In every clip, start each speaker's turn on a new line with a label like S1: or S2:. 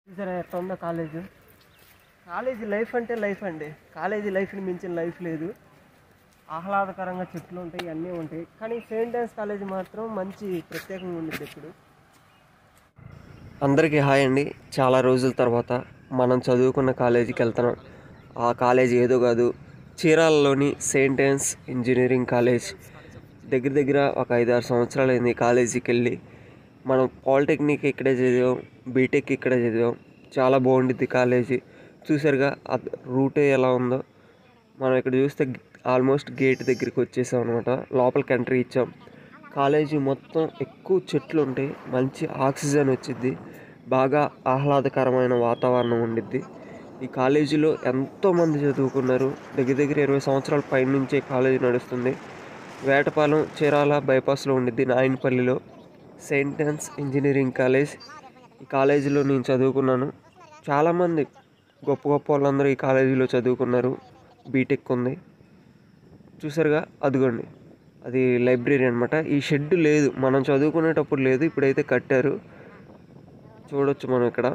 S1: చూసారా ఎట్లా ఉందో కాలేజ్. కాలేజీ లైఫ్ అంటే లైఫ్ అండి. కాలేజీ లైఫ్ని మించిన లైఫ్ లేదు. ఆహ్లాదకరంగా చెట్లు ఉంటాయి, అన్నీ ఉంటాయి. కానీ సెయింట్ డాన్స్ కాలేజ్ మాత్రం మంచి ప్రత్యేకంగా ఉండేది ఎప్పుడు. అందరికీ హాయ్ అండి. చాలా రోజుల తర్వాత మనం చదువుకున్న కాలేజీకి వెళ్తున్నాం. ఆ కాలేజ్ ఏదో కాదు, చీరాలలోని సెయింట్ డాన్స్ ఇంజనీరింగ్ కాలేజ్. దగ్గర దగ్గర ఒక 5-6 సంవత్సరాలు అయింది కాలేజీకి వెళ్ళి. మనం పాలిటెక్నిక్ ఇక్కడే చదివాం, బీటెక్ ఇక్కడే చదివాం. చాలా బాగుండిద్ది కాలేజీ. చూసారుగా రూటే ఎలా ఉందో. మనం ఇక్కడ చూస్తే ఆల్మోస్ట్ గేట్ దగ్గరికి వచ్చేసాం అనమాట. లోపలికి ఎంట్రీ ఇచ్చాం. కాలేజీ మొత్తం ఎక్కువ చెట్లు ఉంటాయి, మంచి ఆక్సిజన్ వచ్చిద్ది, బాగా ఆహ్లాదకరమైన వాతావరణం ఉండిద్ది. ఈ కాలేజీలో ఎంతోమంది చదువుకున్నారు. దగ్గర దగ్గర 20 సంవత్సరాల పైనుంచే కాలేజీ నడుస్తుంది. వేటపాలెం చీరాల బైపాస్లో ఉండిద్ది, నాయనపల్లిలో సెయింట్ డాన్స్ ఇంజనీరింగ్ కాలేజ్. ఈ కాలేజీలో నేను చదువుకున్నాను. చాలామంది గొప్ప గొప్ప వాళ్ళందరూ ఈ కాలేజీలో చదువుకున్నారు. బీటెక్ ఉంది. చూసారుగా అదిగోండి, అది లైబ్రరీ అనమాట. ఈ షెడ్ లేదు, మనం చదువుకునేటప్పుడు లేదు, ఇప్పుడైతే కట్టారు. చూడొచ్చు మనం ఇక్కడ.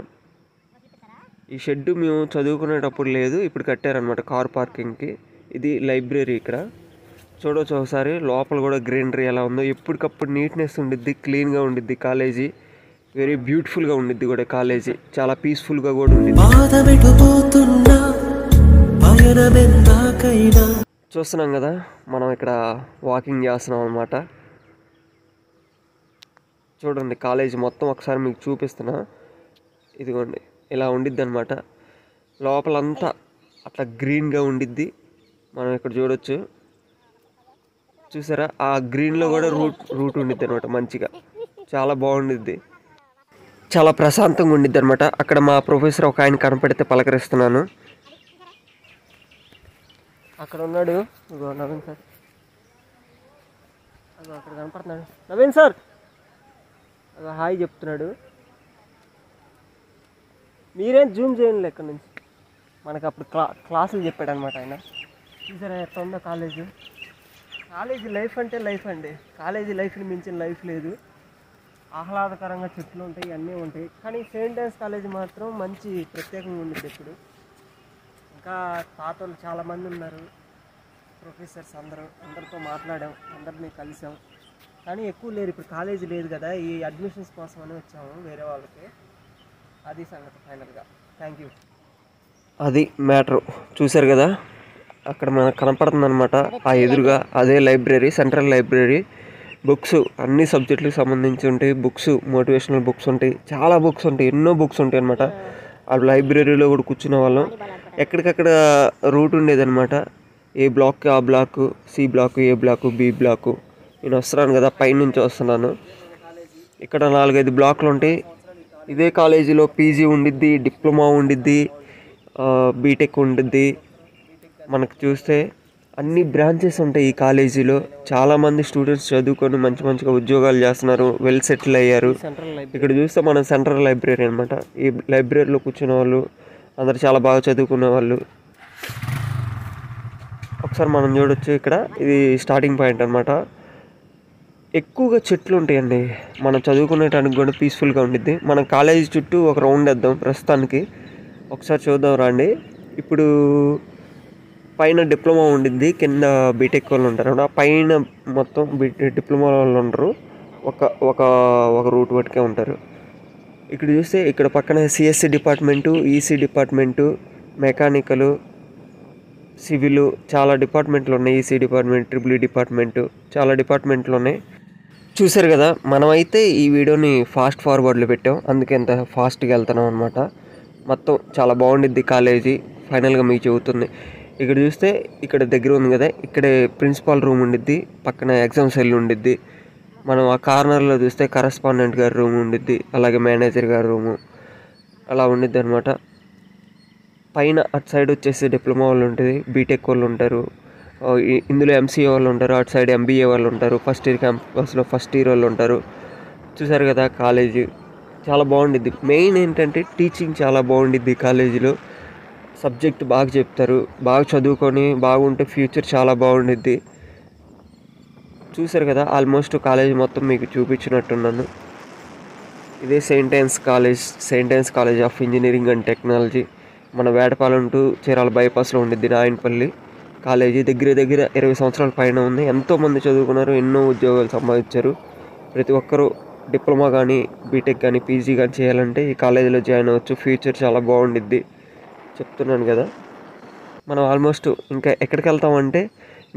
S1: ఈ షెడ్ మేము చదువుకునేటప్పుడు లేదు, ఇప్పుడు కట్టారనమాట కార్ పార్కింగ్కి. ఇది లైబ్రరీ. ఇక్కడ చూడవచ్చు ఒకసారి. లోపల కూడా గ్రీనరీ ఎలా ఉందో. ఎప్పటికప్పుడు నీట్నెస్ ఉండిద్ది, క్లీన్గా ఉండిద్ది కాలేజీ. వెరీ బ్యూటిఫుల్గా ఉండిద్ది కూడా కాలేజీ. చాలా పీస్ఫుల్గా కూడా ఉండిద్ది. చూస్తున్నాం కదా, మనం ఇక్కడ వాకింగ్ చేస్తున్నాం అనమాట. చూడండి కాలేజీ మొత్తం ఒకసారి మీకు చూపిస్తున్నా. ఇదిగోండి ఇలా ఉండిద్ది అనమాట. లోపలంతా అట్లా గ్రీన్గా ఉండిద్ది. మనం ఇక్కడ చూడొచ్చు. చూసారా, ఆ గ్రీన్లో కూడా రూట్ ఉండిద్ది అనమాట. మంచిగా చాలా బాగుండిద్ది, చాలా ప్రశాంతంగా ఉండిద్ది అనమాట. అక్కడ మా ప్రొఫెసర్ ఒక ఆయన కనపడితే పలకరిస్తున్నాను. అక్కడ ఉన్నాడు, ఇగో నవీన్ సార్. అదో అక్కడ కనపడుతున్నాడు నవీన్ సార్. అదో హాయ్ చెప్తున్నాడు. మీరేం జూమ్ చేయండి ఎక్కడి నుంచి. మనకు అప్పుడు క్లాసులు చెప్పాడు అనమాట ఆయన. చూసారా ఎట్లా ఉందో కాలేజీ. కాలేజీ లైఫ్ అంటే లైఫ్ అండి. కాలేజీ లైఫ్ని మించిన లైఫ్ లేదు. ఆహ్లాదకరంగా చెట్లు ఉంటాయి, అన్నీ ఉంటాయి. కానీ సెయింట్ డాన్స్ కాలేజీ మాత్రం మంచి ప్రత్యేకంగా ఉండేది ఎప్పుడు. ఇంకా తాతలు చాలామంది ఉన్నారు, ప్రొఫెసర్స్ అందరితో మాట్లాడాం, అందరినీ కలిసాం. కానీ ఎక్కువ లేరు, ఇప్పుడు కాలేజీ లేదు కదా. ఈ అడ్మిషన్స్ కోసం అని వచ్చాము వేరే వాళ్ళకి. అది సంగతి ఫైనల్గా. Thank you. అది మ్యాటరు. చూశారు కదా, అక్కడ మనకు కనపడుతుంది అనమాట. ఆ ఎదురుగా అదే లైబ్రరీ, సెంట్రల్ లైబ్రరీ. బుక్స్ అన్ని సబ్జెక్టులకు సంబంధించి ఉంటాయి. బుక్స్, మోటివేషనల్ బుక్స్ ఉంటాయి, చాలా బుక్స్ ఉంటాయి, ఎన్నో బుక్స్ ఉంటాయి అనమాట. ఆ లైబ్రరీలో కూడా కూర్చునే వాళ్ళం. ఎక్కడికక్కడ రూట్ ఉండేదన్నమాట. ఏ బ్లాక్కి ఆ బ్లాక్, సి బ్లాక్, ఏ బ్లాక్, బి బ్లాక్. నేను వస్తున్నాను కదా, పైనుంచి వస్తున్నాను. ఇక్కడ 4-5 బ్లాక్లు ఉంటాయి. ఇదే కాలేజీలో పీజీ ఉండిద్ది, డిప్లొమా ఉండిద్ది, బీటెక్ ఉండిద్ది. మనకు చూస్తే అన్ని బ్రాంచెస్ ఉంటాయి ఈ కాలేజీలో. చాలామంది స్టూడెంట్స్ చదువుకొని మంచి మంచిగా ఉద్యోగాలు చేస్తున్నారు, వెల్ సెటిల్ అయ్యారు. ఇక్కడ చూస్తే మనం సెంట్రల్ లైబ్రరీ అనమాట. ఈ లైబ్రరీలో కూర్చునే వాళ్ళు అందరు చాలా బాగా చదువుకునే వాళ్ళు. ఒకసారి మనం చూడొచ్చు ఇక్కడ. ఇది స్టార్టింగ్ పాయింట్ అనమాట. ఎక్కువగా చెట్లు ఉంటాయండి. మనం చదువుకునేటానికి కూడా పీస్ఫుల్గా ఉండిద్ది. మనం కాలేజీ చుట్టూ ఒక రౌండ్ వేద్దాం ప్రస్తుతానికి. ఒకసారి చూద్దాం రండి. ఇప్పుడు పైన డిప్లొమా ఉండిద్ది, కింద బీటెక్ వాళ్ళు ఉంటారు. పైన మొత్తం డిప్లొమా వాళ్ళు ఉండరు, ఒక రూట్ వరకే ఉంటారు. ఇక్కడ చూస్తే ఇక్కడ పక్కన CSC department, EC department, mechanical, civil, చాలా డిపార్ట్మెంట్లు ఉన్నాయి. ఈసీ డిపార్ట్మెంట్, ట్రిపుల్ డిపార్ట్మెంటు, చాలా డిపార్ట్మెంట్లు ఉన్నాయి. చూసారు కదా, మనమైతే ఈ వీడియోని ఫాస్ట్ ఫార్వర్డ్లో పెట్టాం, అందుకే ఎంత ఫాస్ట్గా వెళ్తున్నాం అనమాట. మొత్తం చాలా బాగుండిద్ది కాలేజీ. ఫైనల్గా మీకు చెబుతుంది. ఇక్కడ చూస్తే ఇక్కడ దగ్గర ఉంది కదా, ఇక్కడే ప్రిన్సిపాల్ రూమ్ ఉండిద్ది, పక్కన ఎగ్జామ్ సెల్ ఉండిద్ది. మనం ఆ కార్నర్లో చూస్తే కరస్పాండెంట్ గారి రూమ్ ఉండిద్ది, అలాగే మేనేజర్ గారి రూము అలా ఉండిద్ది అనమాట. పైన అటు సైడ్ వచ్చేసి డిప్లొమా వాళ్ళు ఉంటుంది, బీటెక్ వాళ్ళు ఉంటారు, ఇందులో ఎంసీఏ వాళ్ళు ఉంటారు, అటు సైడ్ ఎంబీఏ వాళ్ళు ఉంటారు, ఫస్ట్ ఇయర్ క్యాంపస్లో ఫస్ట్ ఇయర్ వాళ్ళు ఉంటారు. చూసారు కదా కాలేజీ చాలా బాగుండిద్ది. మెయిన్ ఏంటంటే టీచింగ్ చాలా బాగుండిద్ది కాలేజీలో. సబ్జెక్ట్ బాగా చెప్తారు, బాగా చదువుకొని బాగుంటే ఫ్యూచర్ చాలా బాగుండిద్ది. చూసారు కదా, ఆల్మోస్ట్ కాలేజీ మొత్తం మీకు చూపించినట్టున్నాను. ఇదే saint Ann's college of engineering and technology. మన వేటపాలెం టు చీరాల బైపాస్లో ఉండిద్ది నాయనపల్లి కాలేజీ. దగ్గర దగ్గర 20 సంవత్సరాల పైన ఉంది. ఎంతోమంది చదువుకున్నారు, ఎన్నో ఉద్యోగాలు సంపాదించారు. ప్రతి ఒక్కరూ డిప్లొమా కానీ, బీటెక్ కానీ, పీజీ కానీ చేయాలంటే ఈ కాలేజీలో జాయిన్ అవ్వచ్చు. ఫ్యూచర్ చాలా బాగుండిద్ది, చెప్తున్నాను కదా. మనం ఆల్మోస్ట్ ఇంకా ఎక్కడికి వెళ్తామంటే,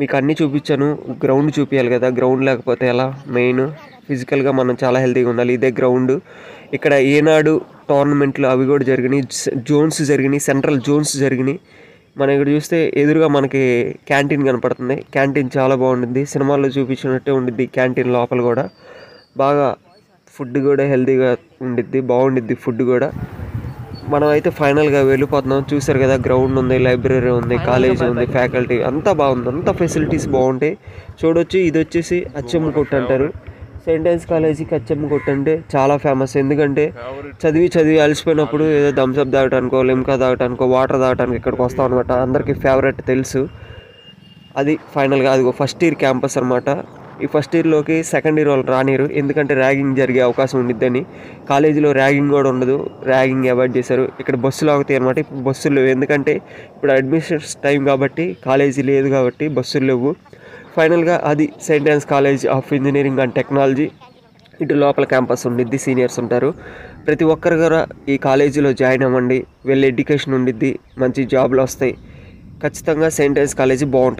S1: మీకు అన్నీ చూపించాను, గ్రౌండ్ చూపించాలి కదా. గ్రౌండ్ లేకపోతే ఎలా? మెయిన్ ఫిజికల్గా మనం చాలా హెల్తీగా ఉండాలి. ఇదే గ్రౌండ్. ఇక్కడ ఏనాడు టోర్నమెంట్లు అవి కూడా జరిగినాయి, జోన్స్ జరిగినాయి, సెంట్రల్ జోన్స్ జరిగినాయి. మనం ఇక్కడ చూస్తే ఎదురుగా మనకి క్యాంటీన్ కనపడుతుంది. క్యాంటీన్ చాలా బాగుంటుంది, సినిమాల్లో చూపించినట్టే ఉండిద్ది. క్యాంటీన్ లోపల కూడా బాగా ఫుడ్ కూడా హెల్తీగా ఉండిద్ది, బాగుండిద్ది ఫుడ్ కూడా. మనం అయితే ఫైనల్గా వెళ్ళిపోతున్నాం. చూసారు కదా, గ్రౌండ్ ఉంది, లైబ్రరీ ఉంది, కాలేజీ ఉంది, ఫ్యాకల్టీ అంతా బాగుంది, అంతా ఫెసిలిటీస్ బాగుంటాయి. చూడొచ్చు. ఇది వచ్చేసి అచ్చమ్మ కొట్టు అంటారు. సెయింట్ ఆన్స్ కాలేజీకి అచ్చమ్మ కొట్టు అంటే చాలా ఫేమస్. ఎందుకంటే చదివి అలసిపోయినప్పుడు ఏదో థమ్స్అప్ తాగటానికో, లిమ్కా తాగటానికో, వాటర్ తాగటానికి ఇక్కడికి వస్తాం అనమాట. అందరికీ ఫేవరెట్ తెలుసు. అది ఫైనల్గా అదిగో ఫస్ట్ ఇయర్ క్యాంపస్ అనమాట. ఈ ఫస్ట్ ఇయర్లోకి సెకండ్ ఇయర్ వాళ్ళు రానిరు, ఎందుకంటే ర్యాగింగ్ జరిగే అవకాశం ఉండిద్దని. కాలేజీలో ర్యాగింగ్ కూడా ఉండదు, ర్యాగింగ్ అవాయిడ్ చేశారు. ఇక్కడ బస్సులు ఆగుతాయి అనమాట. ఇప్పుడు బస్సులు లేవు, ఎందుకంటే ఇప్పుడు అడ్మిషన్స్ టైం కాబట్టి, కాలేజీ లేదు కాబట్టి బస్సులు లేవు. ఫైనల్గా అది saint Ann's college of engineering and technology. ఇటు లోపల క్యాంపస్ ఉండిద్ది, సీనియర్స్ ఉంటారు. ప్రతి ఒక్కరు కూడా ఈ కాలేజీలో జాయిన్ అవ్వండి. వెళ్ళి ఎడ్యుకేషన్ ఉండిద్ది, మంచి జాబ్లు వస్తాయి. ఖచ్చితంగా సెయింట్ ఆన్స్ కాలేజీ బాగుంటుంది.